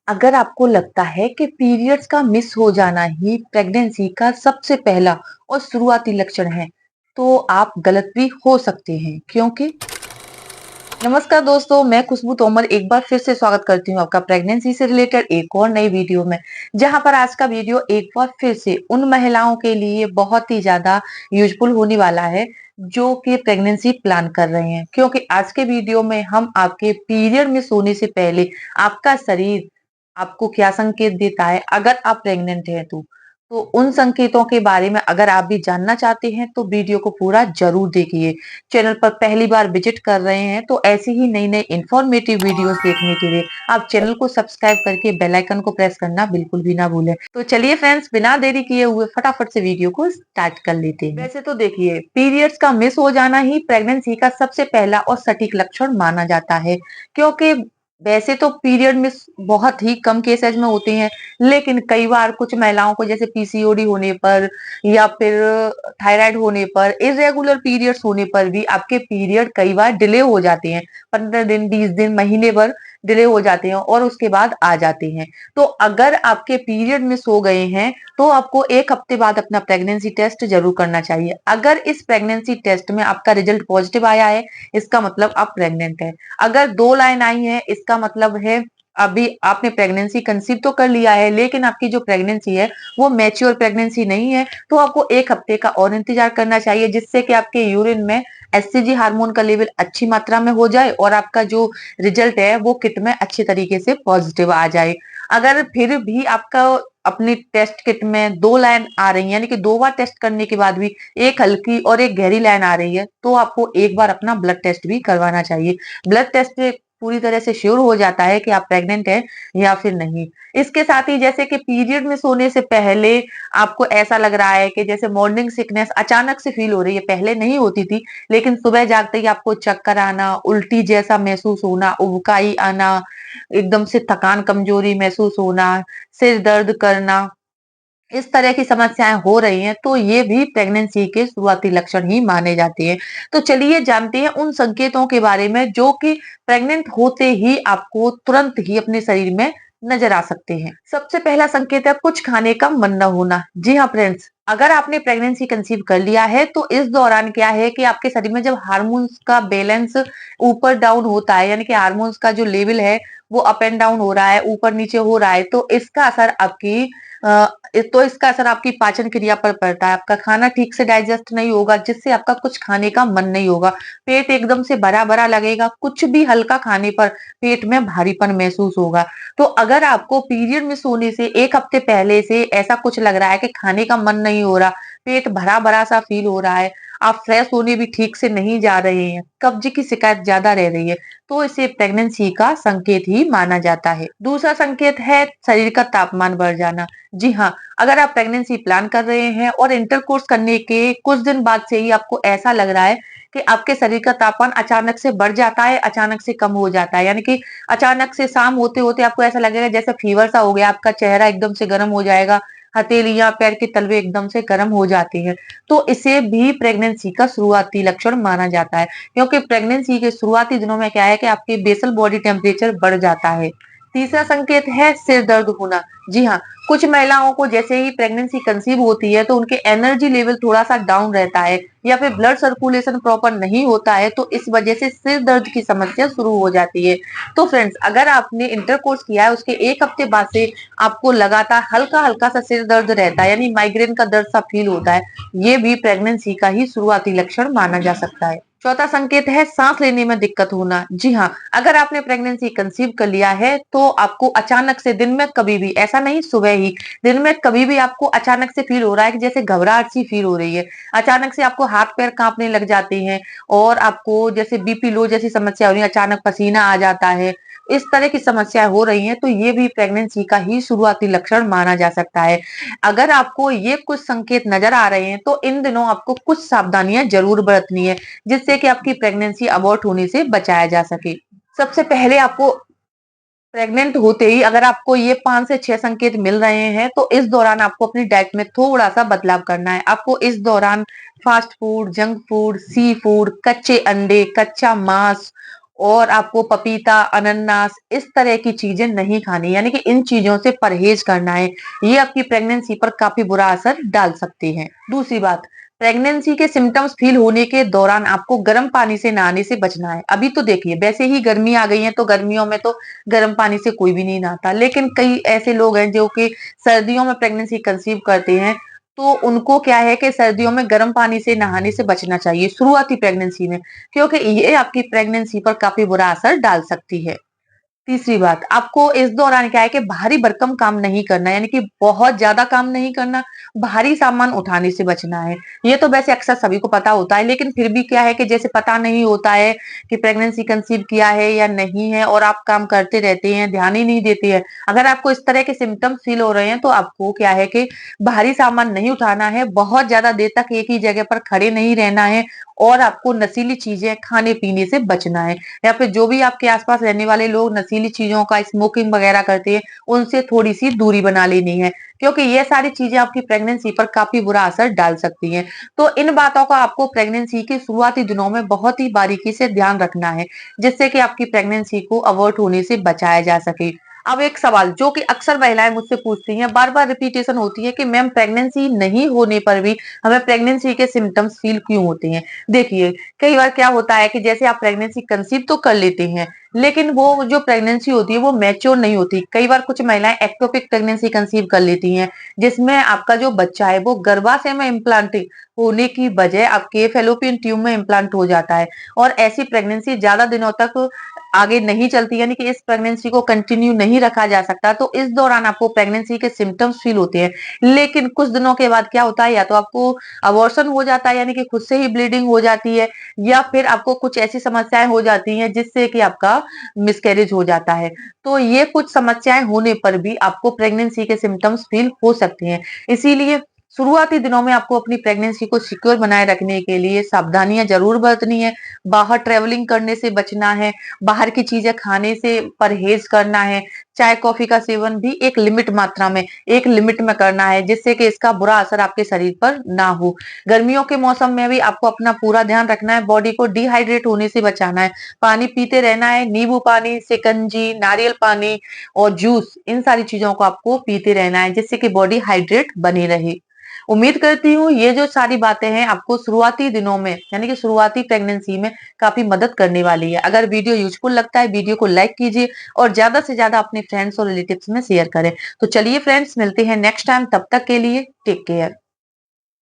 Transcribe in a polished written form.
अगर आपको लगता है कि पीरियड्स का मिस हो जाना ही प्रेगनेंसी का सबसे पहला और शुरुआती लक्षण है, तो आप गलत भी हो सकते हैं क्योंकि नमस्कार दोस्तों, मैं खुशबू तोमर एक बार फिर से स्वागत करती हूँ आपका प्रेगनेंसी से रिलेटेड एक और नई वीडियो में। जहां पर आज का वीडियो एक बार फिर से उन महिलाओं के लिए बहुत ही ज्यादा यूजफुल होने वाला है जो कि प्रेगनेंसी प्लान कर रहे हैं, क्योंकि आज के वीडियो में हम आपके पीरियड मिस होने से पहले आपका शरीर आपको क्या संकेत देता है अगर आप प्रेग्नेंट हैं तो उन संकेतों के बारे में अगर आप भी जानना चाहते हैं तो वीडियो को पूरा जरूर देखिए। चैनल पर पहली बार विजिट कर रहे हैं तो ऐसी ही नई नई इंफॉर्मेटिव वीडियोस देखने के लिए आप चैनल को सब्सक्राइब करके बेल आइकन को प्रेस करना बिल्कुल भी ना भूलें। तो चलिए फ्रेंड्स, बिना देरी किए हुए फटाफट से वीडियो को स्टार्ट कर लेते हैं। वैसे तो देखिए, पीरियड्स का मिस हो जाना ही प्रेगनेंसी का सबसे पहला और सटीक लक्षण माना जाता है, क्योंकि वैसे तो पीरियड मिस बहुत ही कम केसेस में होते हैं, लेकिन कई बार कुछ महिलाओं को जैसे पीसीओडी होने पर या फिर थायराइड होने पर, इरेगुलर पीरियड्स होने पर भी आपके पीरियड कई बार डिले हो जाते हैं। 15 दिन, 20 दिन, महीने भर डिले हो जाते हैं और उसके बाद आ जाते हैं। तो अगर आपके पीरियड मिस हो गए हैं तो आपको एक हफ्ते बाद अपना प्रेगनेंसी टेस्ट जरूर करना चाहिए। अगर इस प्रेगनेंसी टेस्ट में आपका रिजल्ट पॉजिटिव आया है, इसका मतलब आप प्रेग्नेंट है। अगर 2 लाइन आई है, इसका मतलब है अभी आपने प्रेगनेंसी कंसीव तो कर लिया है, लेकिन आपकी जो प्रेगनेंसी है वो मैच्योर प्रेगनेंसी नहीं है। तो आपको एक हफ्ते का और इंतजार करना चाहिए, जिससे कि आपके यूरिन में एससीजी हार्मोन का लेवल अच्छी मात्रा में हो जाए और आपका जो रिजल्ट है वो किट में अच्छे तरीके से पॉजिटिव आ जाए। अगर फिर भी आपका अपनी टेस्ट किट में 2 लाइन आ रही है, यानी कि 2 बार टेस्ट करने के बाद भी एक हल्की और एक गहरी लाइन आ रही है, तो आपको एक बार अपना ब्लड टेस्ट भी करवाना चाहिए। ब्लड टेस्ट से पूरी तरह से श्योर हो जाता है कि आप प्रेग्नेंट हैं या फिर नहीं। इसके साथ ही जैसे कि पीरियड में सोने से पहले आपको ऐसा लग रहा है कि जैसे मॉर्निंग सिकनेस अचानक से फील हो रही है, पहले नहीं होती थी, लेकिन सुबह जागते ही आपको चक्कर आना, उल्टी जैसा महसूस होना, उबकाई आना, एकदम से थकान कमजोरी महसूस होना, सिर दर्द करना, इस तरह की समस्याएं हो रही हैं, तो ये भी प्रेगनेंसी के शुरुआती लक्षण ही माने जाते हैं। तो चलिए जानते हैं उन संकेतों के बारे में जो कि प्रेग्नेंट होते ही आपको तुरंत ही अपने शरीर में नजर आ सकते हैं। सबसे पहला संकेत है कुछ खाने का मन न होना। जी हाँ फ्रेंड्स, अगर आपने प्रेगनेंसी कंसीव कर लिया है तो इस दौरान क्या है कि आपके शरीर में जब हार्मोन्स का बैलेंस ऊपर डाउन होता है, यानी कि हार्मोन्स का जो लेवल है वो अप एंड डाउन हो रहा है, ऊपर नीचे हो रहा है, तो इसका असर आपकी इसका असर आपकी पाचन क्रिया पर पड़ता है। आपका खाना ठीक से डाइजेस्ट नहीं होगा, जिससे आपका कुछ खाने का मन नहीं होगा। पेट एकदम से भरा भरा लगेगा, कुछ भी हल्का खाने पर पेट में भारीपन महसूस होगा। तो अगर आपको पीरियड मिस होने से एक हफ्ते पहले से ऐसा कुछ लग रहा है कि खाने का मन नहीं हो रहा, पेट भरा भरा सा फील हो रहा है, आप फ्रेश होने भी ठीक से नहीं जा रहे हैं, कब्ज की शिकायत ज्यादा रह रही है, तो इसे प्रेगनेंसी का संकेत ही माना जाता है। दूसरा संकेत है शरीर का तापमान बढ़ जाना। जी हाँ, अगर आप प्रेगनेंसी प्लान कर रहे हैं और इंटरकोर्स करने के कुछ दिन बाद से ही आपको ऐसा लग रहा है कि आपके शरीर का तापमान अचानक से बढ़ जाता है, अचानक से कम हो जाता है, यानी कि अचानक से शाम होते होते आपको ऐसा लगेगा जैसे फीवर सा हो गया, आपका चेहरा एकदम से गर्म हो जाएगा, हथेलियां, पैर के तलवे एकदम से गर्म हो जाते हैं, तो इसे भी प्रेगनेंसी का शुरुआती लक्षण माना जाता है। क्योंकि प्रेगनेंसी के शुरुआती दिनों में क्या है कि आपके बेसल बॉडी टेम्परेचर बढ़ जाता है। तीसरा संकेत है सिर दर्द होना। जी हाँ, कुछ महिलाओं को जैसे ही प्रेगनेंसी कंसीव होती है तो उनके एनर्जी लेवल थोड़ा सा डाउन रहता है या फिर ब्लड सर्कुलेशन प्रॉपर नहीं होता है, तो इस वजह से सिर दर्द की समस्या शुरू हो जाती है। तो फ्रेंड्स, अगर आपने इंटरकोर्स किया है उसके एक हफ्ते बाद से आपको लगातार हल्का हल्का सा सिर दर्द रहता है, यानी माइग्रेन का दर्द सा फील होता है, ये भी प्रेगनेंसी का ही शुरुआती लक्षण माना जा सकता है। चौथा संकेत है सांस लेने में दिक्कत होना। जी हाँ, अगर आपने प्रेगनेंसी कंसीव कर लिया है तो आपको अचानक से दिन में कभी भी, ऐसा नहीं सुबह ही, दिन में कभी भी आपको अचानक से फील हो रहा है कि जैसे घबराहट सी फील हो रही है, अचानक से आपको हाथ पैर कांपने लग जाते हैं और आपको जैसे बीपी लो जैसी समस्या हो रही है, अचानक पसीना आ जाता है, इस तरह की समस्या हो रही है, तो ये भी प्रेगनेंसी का ही शुरुआती लक्षण माना जा सकता है। अगर आपको ये कुछ संकेत नजर आ रहे हैं तो इन दिनों आपको कुछ सावधानियां जरूर बरतनी है, जिससे कि आपकी प्रेगनेंसी अबॉर्ट होने से बचाया जा सके। सबसे पहले आपको प्रेग्नेंट होते ही अगर आपको ये 5 से 6 संकेत मिल रहे हैं तो इस दौरान आपको अपनी डाइट में थोड़ा सा बदलाव करना है। आपको इस दौरान fast food, junk food, sea food, कच्चे अंडे, कच्चा मांस और आपको पपीता, अनन्नास इस तरह की चीजें नहीं खानी, यानी कि इन चीजों से परहेज करना है। ये आपकी प्रेगनेंसी पर काफी बुरा असर डाल सकती है। दूसरी बात, प्रेगनेंसी के सिम्टम्स फील होने के दौरान आपको गर्म पानी से नहाने से बचना है। अभी तो देखिए, वैसे ही गर्मी आ गई है तो गर्मियों में तो गर्म पानी से कोई भी नहीं नहाता, लेकिन कई ऐसे लोग हैं जो कि सर्दियों में प्रेगनेंसी कंसीव करते हैं, तो उनको क्या है कि सर्दियों में गर्म पानी से नहाने से बचना चाहिए शुरुआती प्रेगनेंसी में, क्योंकि ये आपकी प्रेगनेंसी पर काफी बुरा असर डाल सकती है। तीसरी बात, आपको इस दौरान क्या है कि भारी भरकम काम नहीं करना, यानी कि बहुत ज्यादा काम नहीं करना, भारी सामान उठाने से बचना है। ये तो वैसे अक्सर सभी को पता होता है, लेकिन फिर भी क्या है कि जैसे पता नहीं होता है कि प्रेगनेंसी कंसीव किया है या नहीं है और आप काम करते रहते हैं, ध्यान ही नहीं देते हैं। अगर आपको इस तरह के सिम्टम्स फील हो रहे हैं तो आपको क्या है कि भारी सामान नहीं उठाना है, बहुत ज्यादा देर तक एक ही जगह पर खड़े नहीं रहना है और आपको नशीली चीजें खाने पीने से बचना है। या फिर जो भी आपके आसपास रहने वाले लोग नशीली चीजों का स्मोकिंग वगैरह करते हैं, उनसे थोड़ी सी दूरी बना लेनी है, क्योंकि ये सारी चीजें आपकी प्रेगनेंसी पर काफी बुरा असर डाल सकती हैं। तो इन बातों का आपको प्रेगनेंसी के शुरुआती दिनों में बहुत ही बारीकी से ध्यान रखना है, जिससे कि आपकी प्रेगनेंसी को अवॉइड होने से बचाया जा सके। अब एक सवाल जो कि अक्सर महिलाएं मुझसे पूछती हैं, बार बार रिपीटेशन होती है कि मैम प्रेगनेंसी नहीं होने पर भी हमें प्रेगनेंसी के सिम्टम्स फील क्यों होते हैं। देखिए, कई बार क्या होता है कि जैसे आप प्रेगनेंसी कंसीव तो कर लेते हैं, लेकिन वो जो प्रेगनेंसी होती है वो मैच्योर नहीं होती। कई बार कुछ महिलाएं एक्टोपिक प्रेगनेंसी कंसीव कर लेती हैं, जिसमें आपका जो बच्चा है वो गर्भाशय में इम्प्लांट होने की बजाय आपके फैलोपियन ट्यूब में इम्प्लांट हो जाता है, और ऐसी प्रेगनेंसी ज्यादा दिनों तक आगे नहीं चलती, यानी कि इस प्रेगनेंसी को कंटिन्यू नहीं रखा जा सकता। तो इस दौरान आपको प्रेगनेंसी के सिम्टम्स फील होते हैं, लेकिन कुछ दिनों के बाद क्या होता है, या तो आपको अबॉर्शन हो जाता है, यानी कि खुद से ही ब्लीडिंग हो जाती है, या फिर आपको कुछ ऐसी समस्याएं हो जाती हैं जिससे कि आपका मिसकैरेज हो जाता है। तो ये कुछ समस्याएं होने पर भी आपको प्रेगनेंसी के सिम्टम्स फील हो सकते हैं। इसीलिए शुरुआती दिनों में आपको अपनी प्रेगनेंसी को सिक्योर बनाए रखने के लिए सावधानियां जरूर बरतनी है। बाहर ट्रेवलिंग करने से बचना है, बाहर की चीजें खाने से परहेज करना है, चाय कॉफी का सेवन भी एक लिमिट मात्रा में, एक लिमिट में करना है, जिससे कि इसका बुरा असर आपके शरीर पर ना हो। गर्मियों के मौसम में भी आपको अपना पूरा ध्यान रखना है, बॉडी को डिहाइड्रेट होने से बचाना है, पानी पीते रहना है, नींबू पानी, शिकंजी, नारियल पानी और जूस, इन सारी चीजों को आपको पीते रहना है, जिससे कि बॉडी हाइड्रेट बनी रहे। उम्मीद करती हूँ ये जो सारी बातें हैं आपको शुरुआती दिनों में, यानी कि शुरुआती प्रेगनेंसी में काफी मदद करने वाली है। अगर वीडियो यूजफुल लगता है, वीडियो को लाइक कीजिए और ज्यादा से ज्यादा अपने फ्रेंड्स और रिलेटिव्स में शेयर करें। तो चलिए फ्रेंड्स, मिलते हैं नेक्स्ट टाइम, तब तक के लिए टेक केयर।